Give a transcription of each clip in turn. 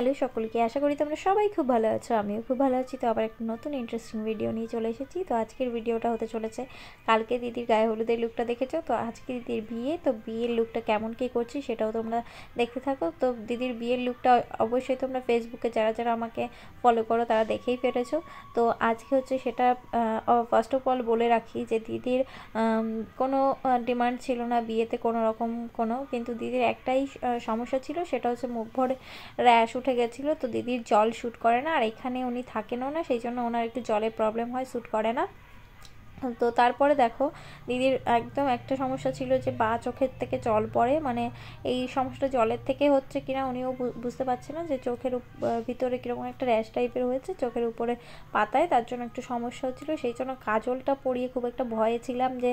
Hello সকলকে, আশা করি তোমরা সবাই খুব ভালো আছো। আমিও খুব ভালো আছি। তো আবার একটা নতুন ইন্টারেস্টিং ভিডিও নিয়ে চলে এসেছি। তো আজকের ভিডিওটা হতে চলেছে, কালকে দিদির গায়ে হলুদের লুকটা দেখেছো, তো আজকে দিদির বিয়ে। তো বিয়ের লুকটা কেমন কী করছি সেটাও তোমরা দেখতে থাকো। তো দিদির বিয়ের লুকটা অবশ্যই তোমরা ফেসবুকে যারা যারা আমাকে ফলো করো তারা দেখেই ফেলেছো। তো আজকে হচ্ছে সেটা ফার্স্ট অফ অল বলে রাখি যে দিদির কোনো ডিমান্ড ছিল না বিয়েতে কোনো রকম কিন্তু দিদির একটাই সমস্যা ছিল, সেটা হচ্ছে মুখ ভরে র্যাশ উঠে গেছিলো। তো দিদির জল শ্যুট করে না, আর এখানে উনি থাকেনও না, সেই জন্য ওনার একটু জলের প্রবলেম হয়, শ্যুট করে না। তো তারপরে দেখো দিদির একদম একটা সমস্যা ছিল যে বা চোখের থেকে জল পড়ে, মানে এই সমস্যাটা জলের থেকে হচ্ছে কিনা উনিও বুঝতে পারছে না, যে চোখের ভিতরে কীরকম একটা র্যাশ টাইপের হয়েছে চোখের উপরে পাতায়, তার জন্য একটু সমস্যা হচ্ছিলো। সেই জন্য কাজলটা পরিয়ে খুব একটা ভয়ে ছিলাম যে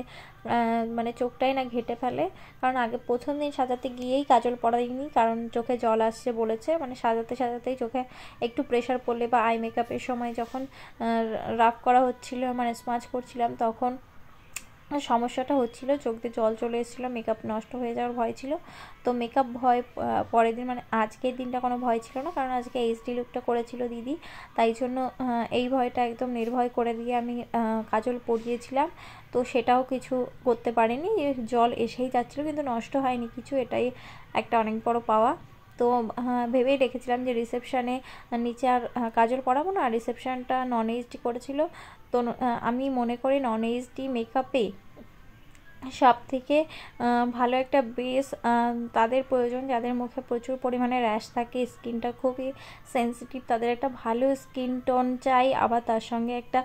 মানে চোখটাই না ঘেটে ফেলে, কারণ আগে প্রথম দিন সাজাতে গিয়েই কাজল পরাইনি, কারণ চোখে জল আসছে বলেছে, মানে সাজাতেই চোখে একটু প্রেশার পড়লে বা আই মেকআপের সময় যখন রাফ করা হচ্ছিল, মানে স্মাচ করছিলাম, তখন সমস্যাটা হচ্ছিল, চোখ দিয়ে জল চলে এসেছিলো, মেকআপ নষ্ট হয়ে যাওয়ার ভয় ছিল। তো মেকআপ ভয় পরের দিন, মানে আজকের দিনটা কোনো ভয় ছিল না, কারণ আজকে এইচডি লুকটা করেছিল দিদি, তাই জন্য এই ভয়টা একদম নির্ভয় করে দিয়ে আমি কাজল পরিয়েছিলাম। তো সেটাও কিছু করতে পারিনি, জল এসেই যাচ্ছিলো কিন্তু নষ্ট হয়নি কিছু, এটাই একটা অনেক বড় পাওয়া। তো ভেবেই রেখেছিলাম যে রিসেপশানে নিচে আর কাজল পরাবো না, আর রিসেপশানটা নন এইচডি করেছিল। তো আমি মনে করি নন এইচডি মেকআপে সব থেকে ভালো একটা বেস তাদের প্রয়োজন যাদের মুখে প্রচুর পরিমাণে র্যাশ থাকে, স্কিনটা খুবই সেন্সিটিভ, তাদের একটা ভালো স্কিন টোন চাই, আবার তার সঙ্গে একটা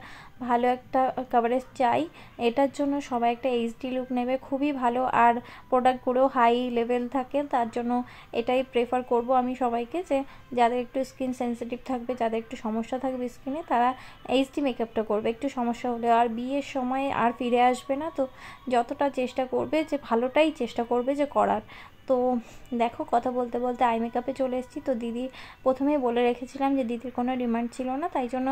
ভালো একটা কভারেজ চাই। এটার জন্য সবাই একটা এইচডি লুক নেবে, খুবই ভালো, আর প্রোডাক্টগুলো হাই লেভেল থাকে, তার জন্য এটাই প্রেফার করব আমি সবাইকে, যে যাদের একটু স্কিন সেন্সিটিভ থাকবে, যাদের একটু সমস্যা থাকবে স্কিনে, তারা এইচডি মেকআপটা করবে একটু সমস্যা হলে, আর বিয়ের সময় আর ফিরে আসবে না। তো যতটা চেষ্টা করবে যে ভালোটাই চেষ্টা করবে যে করার। তো দেখো কথা বলতে বলতে আই মেকআপে চলে এসেছি। তো দিদি প্রথমেই বলে রেখেছিলাম যে দিদির কোনো ডিমান্ড ছিল না, তাই জন্য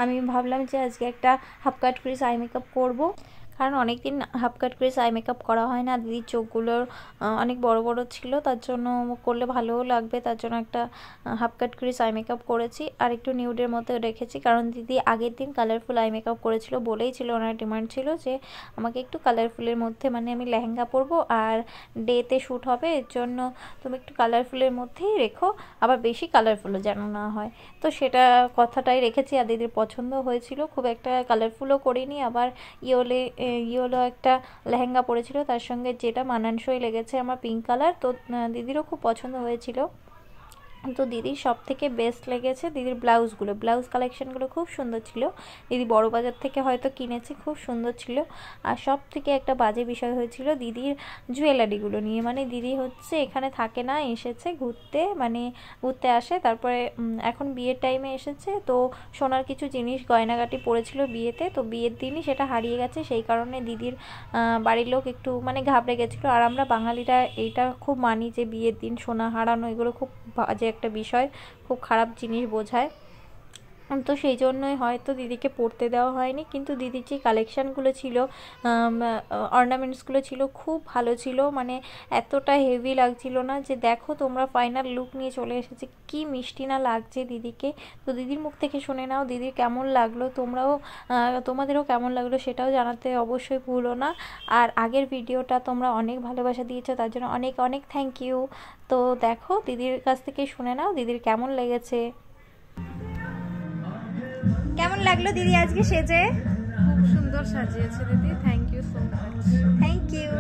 আমি ভাবলাম যে আজকে একটা half cut crease eye makeup করবো, কারণ অনেক দিন half cut crease eye makeup করা হয় না। দিদির চোখগুলোর অনেক বড় বড় ছিল, তার জন্য করলে ভালোও লাগবে, তার জন্য একটা half cut crease eye makeup করেছি, আর একটু নিউডের মধ্যে রেখেছি, কারণ দিদি আগের দিন কালারফুল আই মেকআপ করেছিল, বলেই ছিল ওনার ডিমান্ড ছিল যে আমাকে একটু কালারফুলের মধ্যে, মানে আমি লেহেঙ্গা পরবো আর ডেতে শ্যুট হবে, এর জন্য তুমি একটু কালারফুলের মধ্যেই রেখো, আবার বেশি কালারফুলও যেন না হয়। তো সেটা কথাটাই রেখেছি, আর দিদির পছন্দ হয়েছিল, খুব একটা কালারফুলও করিনি, আবার ইয়েলো একটা লেহেঙ্গা পরেছিল, তার সঙ্গে যেটা মানানসই লেগেছে আমার পিঙ্ক কালার। তো দিদিরও খুব পছন্দ হয়েছিল। তো দিদির সব থেকে বেস্ট লেগেছে দিদির ব্লাউজ কালেকশানগুলো খুব সুন্দর ছিল, দিদি বড় বাজার থেকে হয়তো কিনেছি, খুব সুন্দর ছিল। আর সব থেকে একটা বাজে বিষয় হয়েছিল দিদির জুয়েলারিগুলো নিয়ে, মানে দিদি হচ্ছে এখানে থাকে না, এসেছে ঘুরতে আসে, তারপরে এখন বিয়ের টাইমে এসেছে, তো সোনার কিছু জিনিস গয়নাগাটি পড়েছিল বিয়েতে, তো বিয়ের দিনই সেটা হারিয়ে গেছে, সেই কারণে দিদির বাড়ির লোক একটু মানে ঘাবড়ে গেছিলো। আর আমরা বাঙালিরা এইটা খুব মানি যে বিয়ের দিন সোনা হারানো এগুলো খুব বাজে একটা বিষয়, খুব খারাপ জিনিস বোঝায়। তো সেই জন্যই হয়তো দিদিকে পড়তে দেওয়া হয়নি, কিন্তু দিদির যে কালেকশানগুলো ছিল, অর্নামেন্টসগুলো ছিল, খুব ভালো ছিল, মানে এতটা হেভি লাগছিল না, যে দেখো তোমরা ফাইনাল লুক নিয়ে চলে এসেছে, কি মিষ্টি না লাগছে দিদিকে। তো দিদির মুখ থেকে শুনে নাও দিদির কেমন লাগলো, তোমাদেরও কেমন লাগলো সেটাও জানাতে অবশ্যই ভুলো না। আর আগের ভিডিওটা তোমরা অনেক ভালোবাসা দিয়েছো, তার জন্য অনেক অনেক থ্যাংক ইউ। তো দেখো দিদির কাছ থেকে শুনে নাও দিদির কেমন লেগেছে। কেমন লাগলো দিদি আজকে সেজে? খুব সুন্দর সাজিয়েছে দিদি, thank you so much. Thank you.